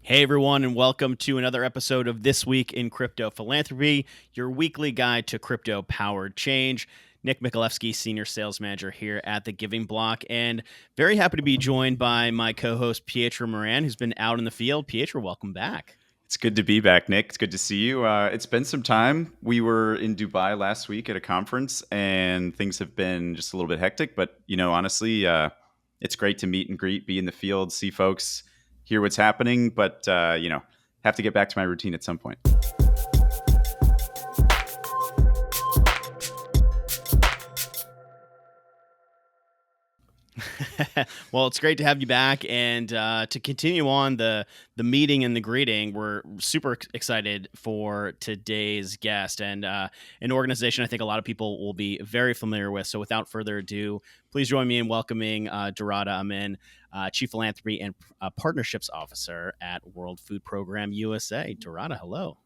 Hey everyone, and welcome to another episode of This Week in Crypto Philanthropy, your weekly guide to crypto-powered change. Nick Mikhalevsky, Senior Sales Manager here at The Giving Block, and very happy to be joined by my co-host Pietro Moran, who's been out in the field. Pietro, welcome back. It's good to be back, Nick. It's good to see you. It's been some time. We were in Dubai last week at a conference, and things have been just a little bit hectic. But honestly, it's great to meet and greet, be in the field, see folks, hear what's happening. But have to get back to my routine at some point. Well, it's great to have you back, and to continue on the meeting and the greeting, we're super excited for today's guest and an organization I think a lot of people will be very familiar with. So, without further ado, please join me in welcoming Dorota Amin, Chief Philanthropy and Partnerships Officer at World Food Program USA. Dorota, hello.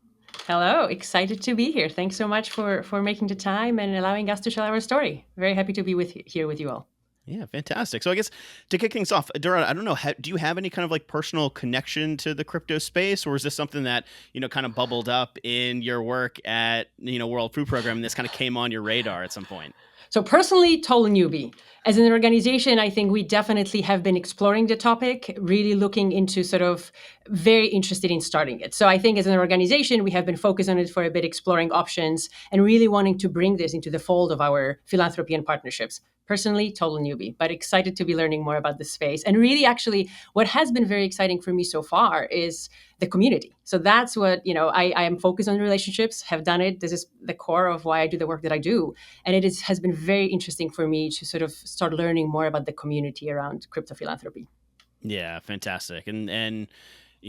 Hello, excited to be here. Thanks so much for making the time and allowing us to share our story. Very happy to be here with you all. Yeah, fantastic. So I guess to kick things off, Dorota, I don't know, do you have any kind of like personal connection to the crypto space, or is this something that, kind of bubbled up in your work at, World Food Program and this kind of came on your radar at some point? So personally, total newbie. As an organization, I think we definitely have been exploring the topic, really looking into sort of very interested in starting it. So I think as an organization, we have been focused on it for a bit, exploring options and really wanting to bring this into the fold of our philanthropy and partnerships. Personally, total newbie, but excited to be learning more about this space. And really, actually, what has been very exciting for me so far is the community. So that's what, I am focused on relationships, have done it. This is the core of why I do the work that I do. And has been very interesting for me to sort of start learning more about the community around crypto philanthropy. Yeah, fantastic. And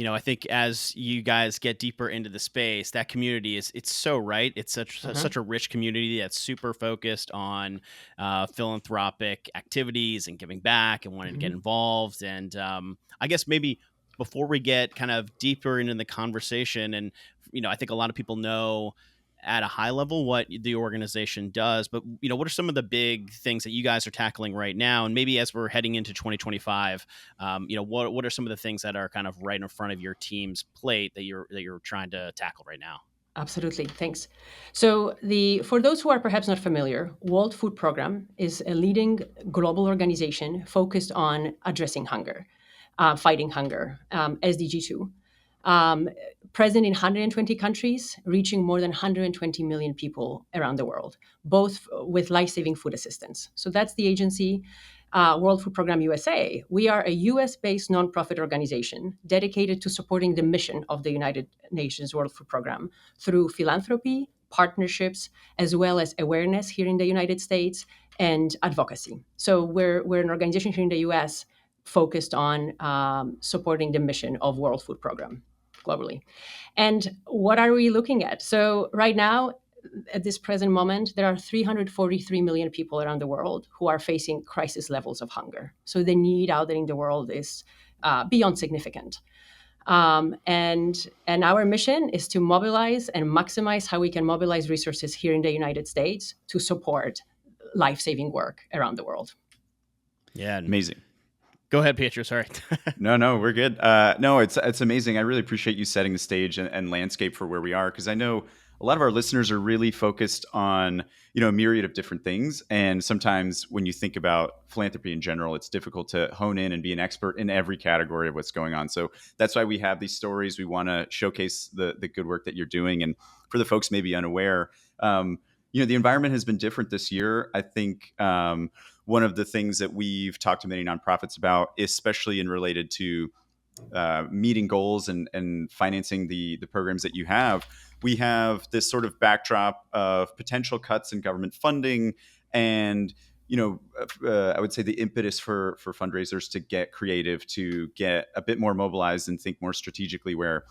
I think as you guys get deeper into the space, that community it's so right. It's such a rich community that's super focused on philanthropic activities and giving back and wanting to get involved. And I guess maybe before we get kind of deeper into the conversation, and I think a lot of people know at a high level what the organization does, but what are some of the big things that you guys are tackling right now, and maybe as we're heading into 2025, what are some of the things that are kind of right in front of your team's plate that you're trying to tackle right now? Absolutely. Thanks. So for those who are perhaps not familiar, World Food Program is a leading global organization focused on addressing hunger, fighting hunger, SDG 2. Present in 120 countries, reaching more than 120 million people around the world, both with life-saving food assistance. So that's the agency, World Food Program USA. We are a US-based nonprofit organization dedicated to supporting the mission of the United Nations World Food Program through philanthropy, partnerships, as well as awareness here in the United States and advocacy. So we're an organization here in the US focused on supporting the mission of World Food Program globally. And what are we looking at? So right now, at this present moment, there are 343 million people around the world who are facing crisis levels of hunger. So the need out there in the world is beyond significant. And our mission is to mobilize and maximize how we can mobilize resources here in the United States to support life-saving work around the world. Yeah, Amazing. Go ahead, Pietro. Sorry. No, we're good. No, it's amazing. I really appreciate you setting the stage and landscape for where we are, because I know a lot of our listeners are really focused on a myriad of different things, and sometimes when you think about philanthropy in general, it's difficult to hone in and be an expert in every category of what's going on. So that's why we have these stories. We want to showcase the good work that you're doing, and for the folks maybe unaware, the environment has been different this year. I think one of the things that we've talked to many nonprofits about, especially in related to meeting goals and financing the programs that you have, we have this sort of backdrop of potential cuts in government funding, and I would say the impetus for fundraisers to get creative, to get a bit more mobilized and think more strategically, where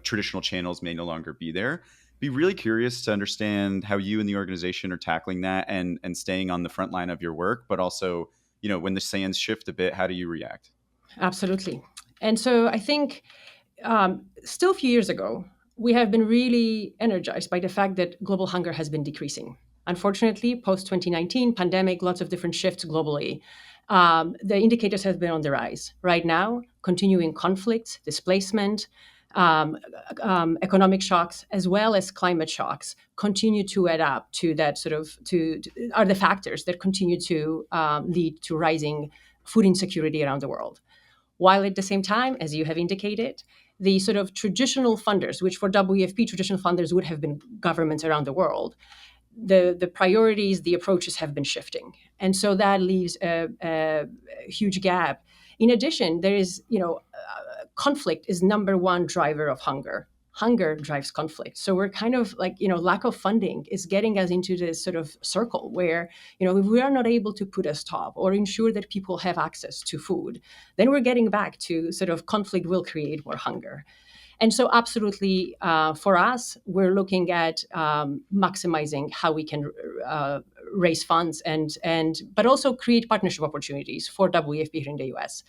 traditional channels may no longer be there. Be really curious to understand how you and the organization are tackling that and staying on the front line of your work, but also, when the sands shift a bit, how do you react? Absolutely. And so I think still a few years ago, we have been really energized by the fact that global hunger has been decreasing. Unfortunately, post 2019 pandemic, lots of different shifts globally. The indicators have been on the rise. Right now, continuing conflicts, displacement, economic shocks, as well as climate shocks, continue to add up to that are the factors that continue to lead to rising food insecurity around the world. While at the same time, as you have indicated, the sort of traditional funders, which for WFP traditional funders would have been governments around the world, the priorities, the approaches have been shifting. And so that leaves a huge gap. In addition, there is, conflict is number one driver of hunger. Hunger drives conflict. So we're kind of like, lack of funding is getting us into this sort of circle where, if we are not able to put a stop or ensure that people have access to food, then we're getting back to sort of conflict will create more hunger. And so absolutely, for us, we're looking at maximizing how we can raise funds but also create partnership opportunities for WFP here in the US.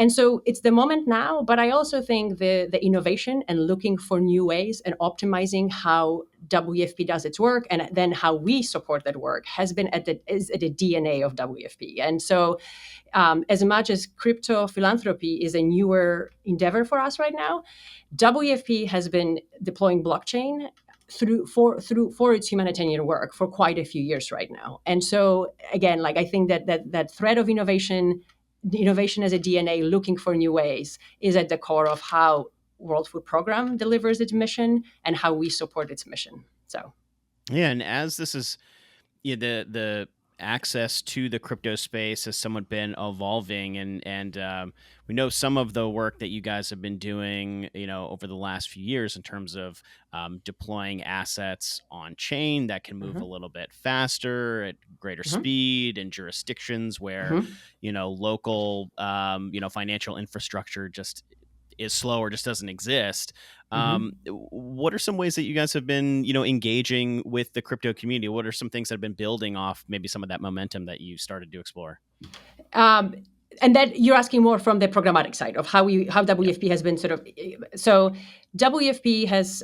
And so it's the moment now, but I also think the innovation and looking for new ways and optimizing how WFP does its work and then how we support that work is at the DNA of WFP. And so as much as crypto philanthropy is a newer endeavor for us right now, WFP has been deploying blockchain for its humanitarian work for quite a few years right now. And so again, I think that thread of innovation as a DNA, looking for new ways, is at the core of how World Food Program delivers its mission and how we support its mission. So, yeah, and as this is the access to the crypto space has somewhat been evolving, and we know some of the work that you guys have been doing, over the last few years in terms of deploying assets on chain that can move a little bit faster at greater speed in jurisdictions where local financial infrastructure just is slow or just doesn't exist. What are some ways that you guys have been, engaging with the crypto community? What are some things that have been building off maybe some of that momentum that you started to explore? And that you're asking more from the programmatic side of how WFP has been so WFP has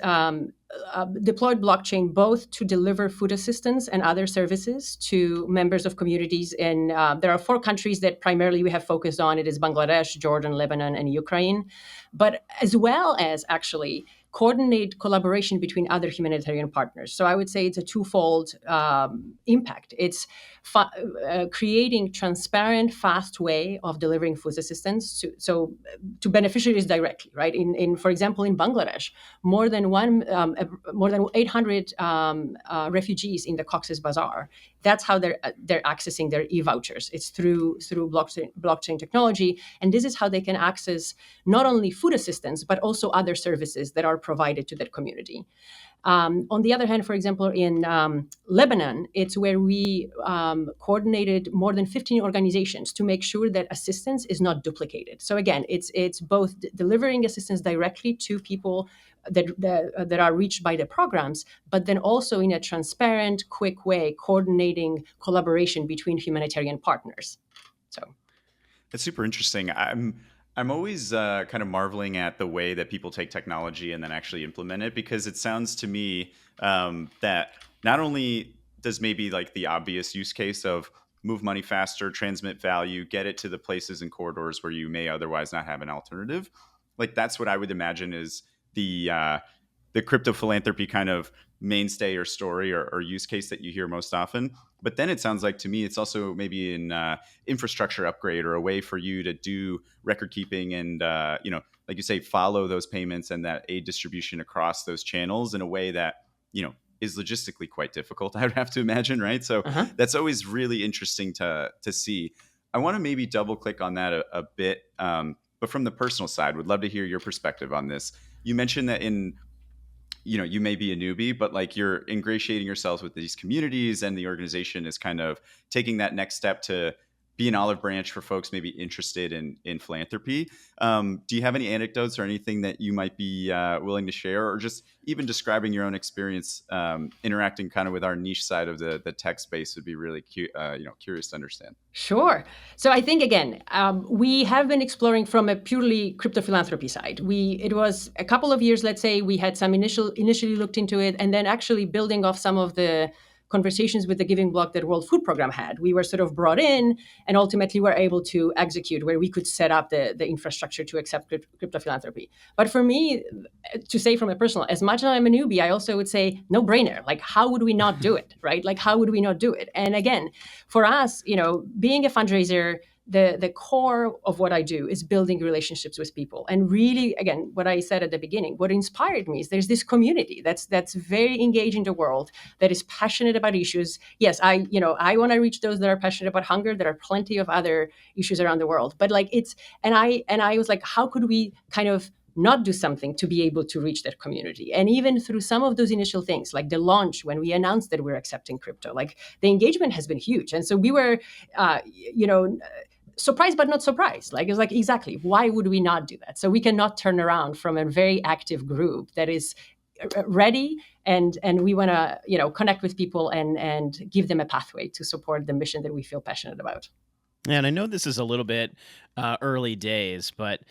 deployed blockchain both to deliver food assistance and other services to members of communities. And there are 4 countries that primarily we have focused on. It is Bangladesh, Jordan, Lebanon, and Ukraine, but as well as actually coordinate collaboration between other humanitarian partners. So I would say it's a twofold impact. It's creating transparent, fast way of delivering food assistance to beneficiaries directly, right? For example, in Bangladesh, more than 800 refugees in the Cox's Bazar. That's how they're accessing their e-vouchers. It's through blockchain technology, and this is how they can access not only food assistance but also other services that are provided to that community. On the other hand, for example, in Lebanon, it's where we coordinated more than 15 organizations to make sure that assistance is not duplicated. So again, it's both delivering assistance directly to people that are reached by the programs, but then also in a transparent, quick way, coordinating collaboration between humanitarian partners. So that's super interesting. I'm always kind of marveling at the way that people take technology and then actually implement it, because it sounds to me that not only does maybe like the obvious use case of move money faster, transmit value, get it to the places and corridors where you may otherwise not have an alternative. Like that's what I would imagine is the crypto philanthropy kind of mainstay or story or use case that you hear most often. But then it sounds like to me, it's also maybe an infrastructure upgrade or a way for you to do record keeping and, like you say, follow those payments and that aid distribution across those channels in a way that, is logistically quite difficult, I would have to imagine, right? So that's always really interesting to see. I want to maybe double click on that a bit, but from the personal side, would love to hear your perspective on this. You mentioned that you may be a newbie, but like you're ingratiating yourselves with these communities, and the organization is kind of taking that next step to be an olive branch for folks maybe interested in philanthropy. Do you have any anecdotes or anything that you might be willing to share, or just even describing your own experience interacting kind of with our niche side of the tech space would be really curious to understand. Sure. So I think, again, we have been exploring from a purely crypto philanthropy side. It was a couple of years, let's say, we had some initially looked into it, and then actually building off some of the conversations with the Giving Block that World Food Program had. We were sort of brought in and ultimately were able to execute where we could set up the infrastructure to accept crypto philanthropy. But for me, to say from a personal, as much as I'm a newbie, I also would say no brainer. Like, how would we not do it, right? Like, how would we not do it? And again, for us, being a fundraiser, the core of what I do is building relationships with people. And really, again, what I said at the beginning, what inspired me is there's this community that's very engaged in the world, that is passionate about issues. Yes, I want to reach those that are passionate about hunger. There are plenty of other issues around the world, but like and I was like, how could we kind of not do something to be able to reach that community? And even through some of those initial things, like the launch, when we announced that we're accepting crypto, like the engagement has been huge. And so we were, surprised but not surprised. Like, it's like, exactly, why would we not do that? So we cannot turn around from a very active group that is ready, and we want to connect with people and give them a pathway to support the mission that we feel passionate about. And I know this is a little bit early days, but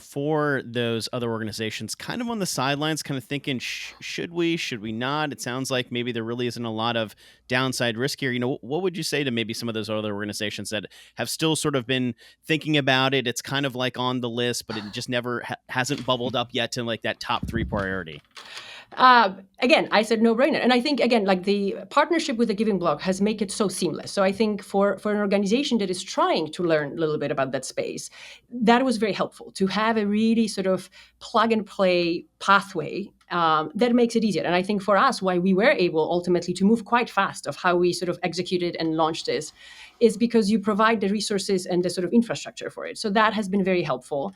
for those other organizations, kind of on the sidelines, kind of thinking, should we not? It sounds like maybe there really isn't a lot of downside risk here. What would you say to maybe some of those other organizations that have still sort of been thinking about it? It's kind of like on the list, but it just never hasn't bubbled up yet to like that top 3 priority. Again, I said no brainer. And I think, again, like the partnership with the Giving Block has made it so seamless. So I think for an organization that is trying to learn a little bit about that space, that was very helpful to have a really sort of plug and play pathway that makes it easier. And I think for us, why we were able ultimately to move quite fast of how we sort of executed and launched this is because you provide the resources and the sort of infrastructure for it. So that has been very helpful.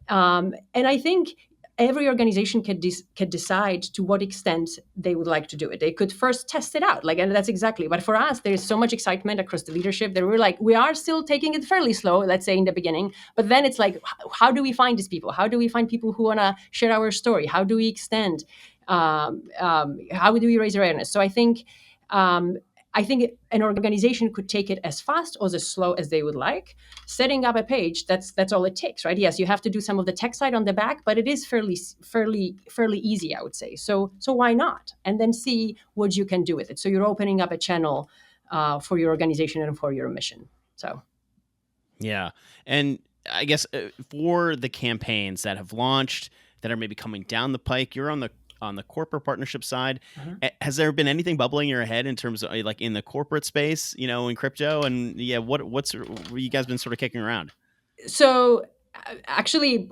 And I think every organization can decide to what extent they would like to do it. They could first test it out, and that's exactly. But for us, there is so much excitement across the leadership that we're like, we are still taking it fairly slow, let's say in the beginning. But then it's like, how do we find these people? How do we find people who want to share our story? How do we extend? How do we raise awareness? So I think an organization could take it as fast or as slow as they would like. Setting up a page, that's all it takes, right? Yes, you have to do some of the tech side on the back, but it is fairly easy, I would say. So why not? And then see what you can do with it. So you're opening up a channel for your organization and for your mission. So, yeah, and I guess for the campaigns that have launched, that are maybe coming down the pike, you're on the corporate partnership side. Has there been anything bubbling in your head in terms of like in the corporate space, in crypto? And what you guys been sort of kicking around? So actually,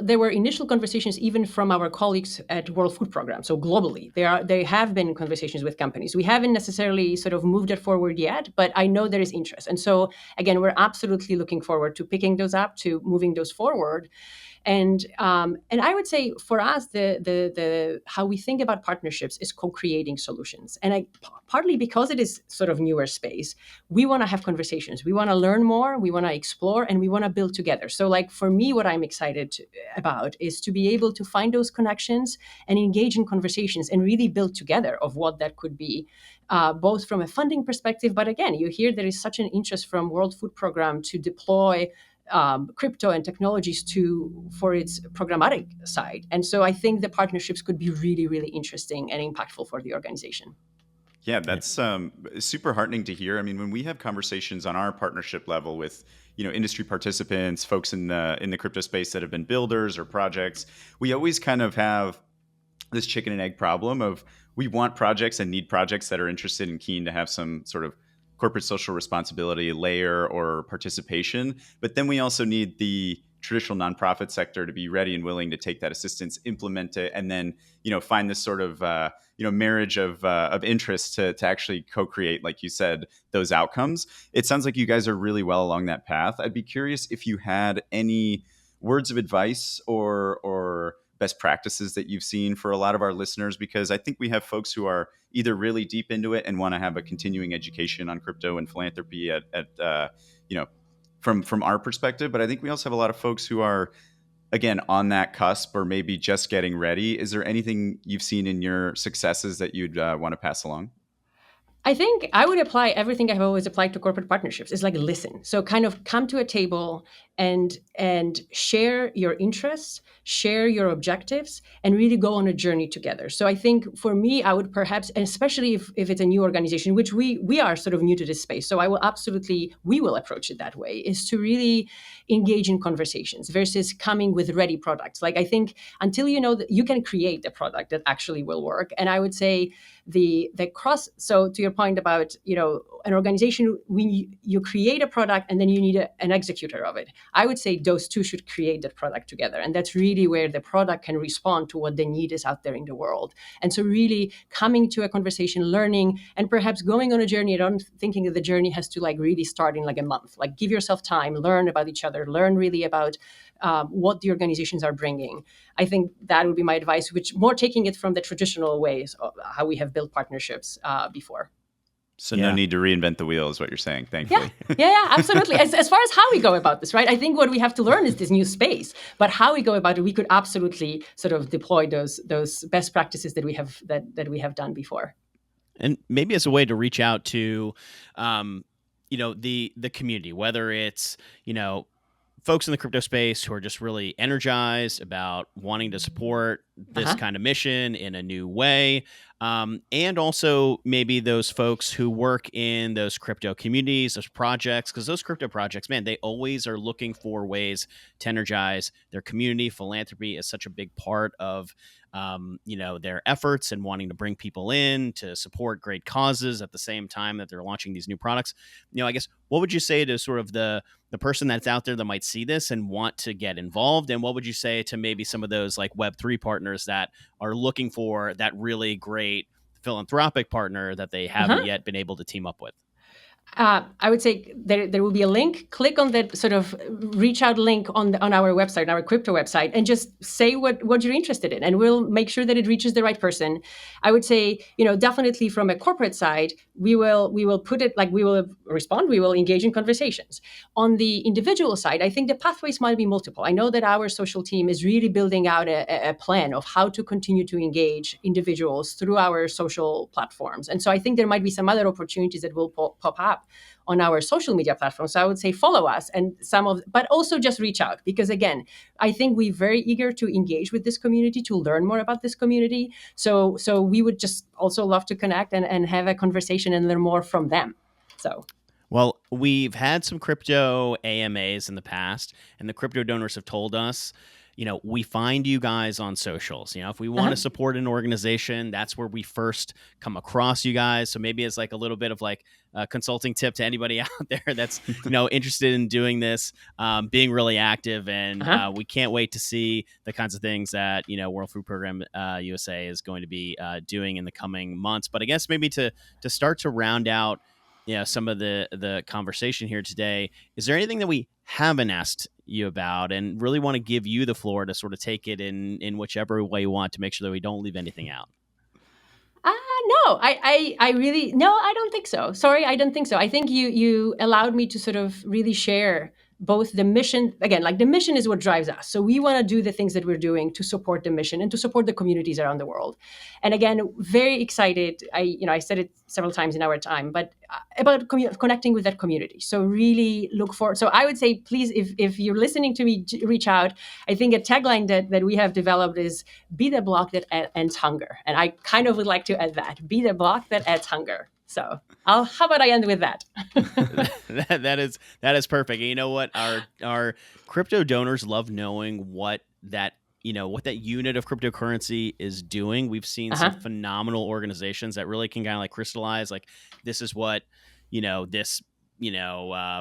there were initial conversations even from our colleagues at World Food Program. So globally, there have been conversations with companies. We haven't necessarily sort of moved it forward yet, but I know there is interest. And so again, we're absolutely looking forward to picking those up, to moving those forward. And I would say for us, the how we think about partnerships is co-creating solutions. And partly because it is sort of newer space, we want to have conversations. We want to learn more. We want to explore, and we want to build together. So, like for me, what I'm excited about is to be able to find those connections and engage in conversations and really build together of what that could be, both from a funding perspective. But again, you hear there is such an interest from World Food Program to deploy crypto and technologies for its programmatic side. And so I think the partnerships could be really, really interesting and impactful for the organization. Yeah, that's super heartening to hear. I mean, when we have conversations on our partnership level with industry participants, folks in the crypto space that have been builders or projects, we always kind of have this chicken and egg problem of we want projects and need projects that are interested and keen to have some sort of corporate social responsibility layer or participation. But then we also need the traditional nonprofit sector to be ready and willing to take that assistance, implement it, and then find this sort of marriage of interest to actually co-create, like you said, those outcomes. It sounds like you guys are really well along that path. I'd be curious if you had any words of advice or best practices that you've seen for a lot of our listeners, because I think we have folks who are either really deep into it and want to have a continuing education on crypto and philanthropy from our perspective. But I think we also have a lot of folks who are, again, on that cusp or maybe just getting ready. Is there anything you've seen in your successes that you'd want to pass along? I think I would apply everything I've always applied to corporate partnerships. It's like listen. So kind of come to a table and share your interests, share your objectives, and really go on a journey together. So I think for me, I would perhaps, and especially if it's a new organization, which we are sort of new to this space. So we will approach it that way, is to really engage in conversations versus coming with ready products. Like I think until you know that you can create a product that actually will work. And I would say the cross, so to your point about an organization, you create a product and then you need an executor of it. I would say those two should create that product together, and that's really where the product can respond to what the need is out there in the world. And so really coming to a conversation, learning, and perhaps going on a journey. I don't thinking that the journey has to like really start in like a month. Like give yourself time, learn about each other, learn really about what the organizations are bringing. I think that would be my advice, which more taking it from the traditional ways of how we have built partnerships before. So no need to reinvent the wheel is what you're saying, thankfully. Yeah, absolutely. As far as how we go about this, right? I think what we have to learn is this new space, but how we go about it, we could absolutely sort of deploy those best practices that we have that we have done before. And maybe as a way to reach out to, the community, whether it's, folks in the crypto space who are just really energized about wanting to support this kind of mission in a new way. And also maybe those folks who work in those crypto communities, those projects, because those crypto projects, man, they always are looking for ways to energize their community. Philanthropy is such a big part of their efforts and wanting to bring people in to support great causes at the same time that they're launching these new products. I guess, what would you say to sort of the person that's out there that might see this and want to get involved? And what would you say to maybe some of those like Web3 partners that are looking for that really great philanthropic partner that they haven't yet been able to team up with? I would say there will be a link. Click on that sort of reach out link on our website, our crypto website, and just say what you're interested in, and we'll make sure that it reaches the right person. I would say, definitely from a corporate side, we will put it like we will respond, we will engage in conversations. On the individual side, I think the pathways might be multiple. I know that our social team is really building out a plan of how to continue to engage individuals through our social platforms, and so I think there might be some other opportunities that will pop up on our social media platforms. So I would say follow us but also just reach out, because again, I think we're very eager to engage with this community, to learn more about this community. So we would just also love to connect and have a conversation and learn more from them. So. Well, we've had some crypto AMAs in the past, and the crypto donors have told us, we find you guys on socials. If we want to support an organization, that's where we first come across you guys. So maybe it's like a little bit of like a consulting tip to anybody out there that's, interested in doing this, being really active. And we can't wait to see the kinds of things that, World Food Program USA is going to be doing in the coming months. But I guess maybe to start to round out some of the conversation here today, is there anything that we haven't asked you about, and really want to give you the floor to sort of take it in whichever way you want to make sure that we don't leave anything out? No, I don't think so. Sorry, I don't think so. I think you allowed me to sort of really share both the mission, again, like the mission is what drives us. So we want to do the things that we're doing to support the mission and to support the communities around the world. And again, very excited. I said it several times in our time, but about connecting with that community. So really look for. So I would say, please, if you're listening to me, reach out. I think a tagline that we have developed is "Be the block that ends hunger," and I kind of would like to add that: "Be the block that ends hunger." So how about I end with that? that is perfect. And you know what? Our crypto donors love knowing what that unit of cryptocurrency is doing. We've seen some phenomenal organizations that really can kind of like crystallize, like, this is what, this,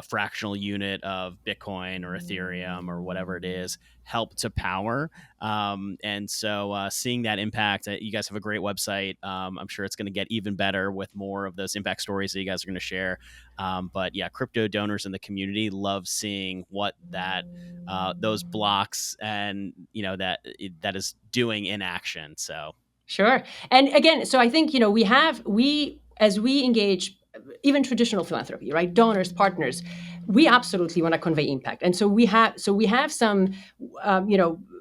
fractional unit of Bitcoin or Ethereum or whatever it is help to power. And so seeing that impact, you guys have a great website. I'm sure it's going to get even better with more of those impact stories that you guys are going to share. But yeah, crypto donors in the community love seeing what those blocks and, that is doing in action. So. Sure. And again, so I think, as we engage even traditional philanthropy, right? Donors, partners, we absolutely want to convey impact. And so we have some,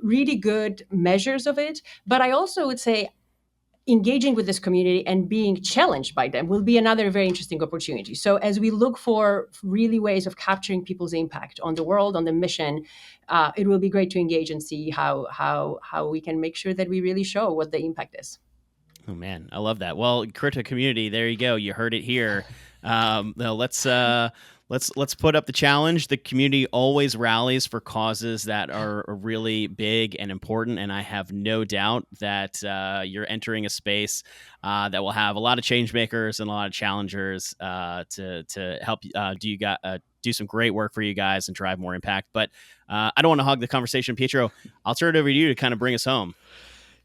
really good measures of it. But I also would say, engaging with this community and being challenged by them will be another very interesting opportunity. So as we look for really ways of capturing people's impact on the world, on the mission, it will be great to engage and see how we can make sure that we really show what the impact is. Oh man, I love that. Well, crypto community, there you go. You heard it here. No, let's put up the challenge. The community always rallies for causes that are really big and important, and I have no doubt that you're entering a space that will have a lot of change makers and a lot of challengers to help do some great work for you guys and drive more impact. But I don't want to hog the conversation, Pietro. I'll turn it over to you to kind of bring us home.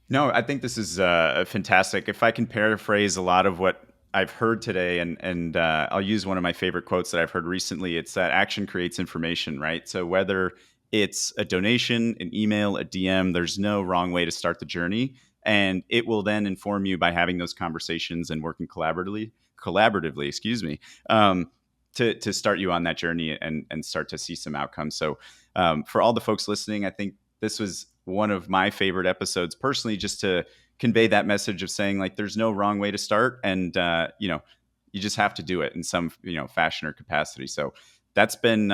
No, I think this is fantastic. If I can paraphrase a lot of what I've heard today, and I'll use one of my favorite quotes that I've heard recently, it's that action creates information, right? So whether it's a donation, an email, a DM, there's no wrong way to start the journey. And it will then inform you by having those conversations and working collaboratively, excuse me, to start you on that journey and start to see some outcomes. So for all the folks listening, I think this was one of my favorite episodes personally, just to convey that message of saying, like, there's no wrong way to start, and you just have to do it in some fashion or capacity. So that's been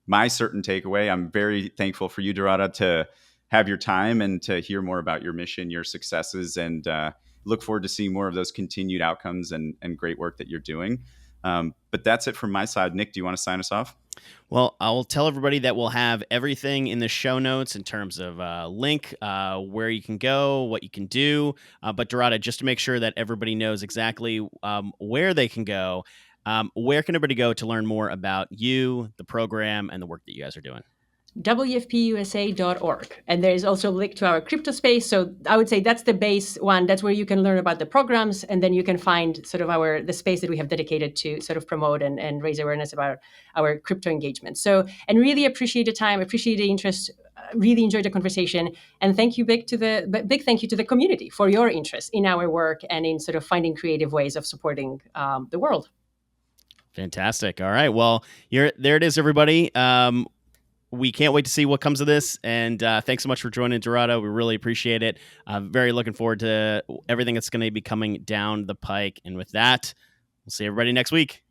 my certain takeaway. I'm very thankful for you, Dorota, to have your time and to hear more about your mission, your successes, and look forward to seeing more of those continued outcomes and great work that you're doing. But that's it from my side. Nick, do you want to sign us off? Well, I will tell everybody that we'll have everything in the show notes in terms of link, where you can go, what you can do. But Dorota, just to make sure that everybody knows exactly where they can go, where can everybody go to learn more about you, the program, and the work that you guys are doing? wfpusa.org. And there is also a link to our crypto space. So I would say that's the base one. That's where you can learn about the programs, and then you can find sort of the space that we have dedicated to sort of promote and raise awareness about our crypto engagement. So, and really appreciate the time, appreciate the interest, really enjoyed the conversation. And big thank you to the community for your interest in our work and in sort of finding creative ways of supporting the world. Fantastic. All right. Well, there it is, everybody. We can't wait to see what comes of this. And thanks so much for joining, Dorota. We really appreciate it. Very looking forward to everything that's going to be coming down the pike. And with that, we'll see everybody next week.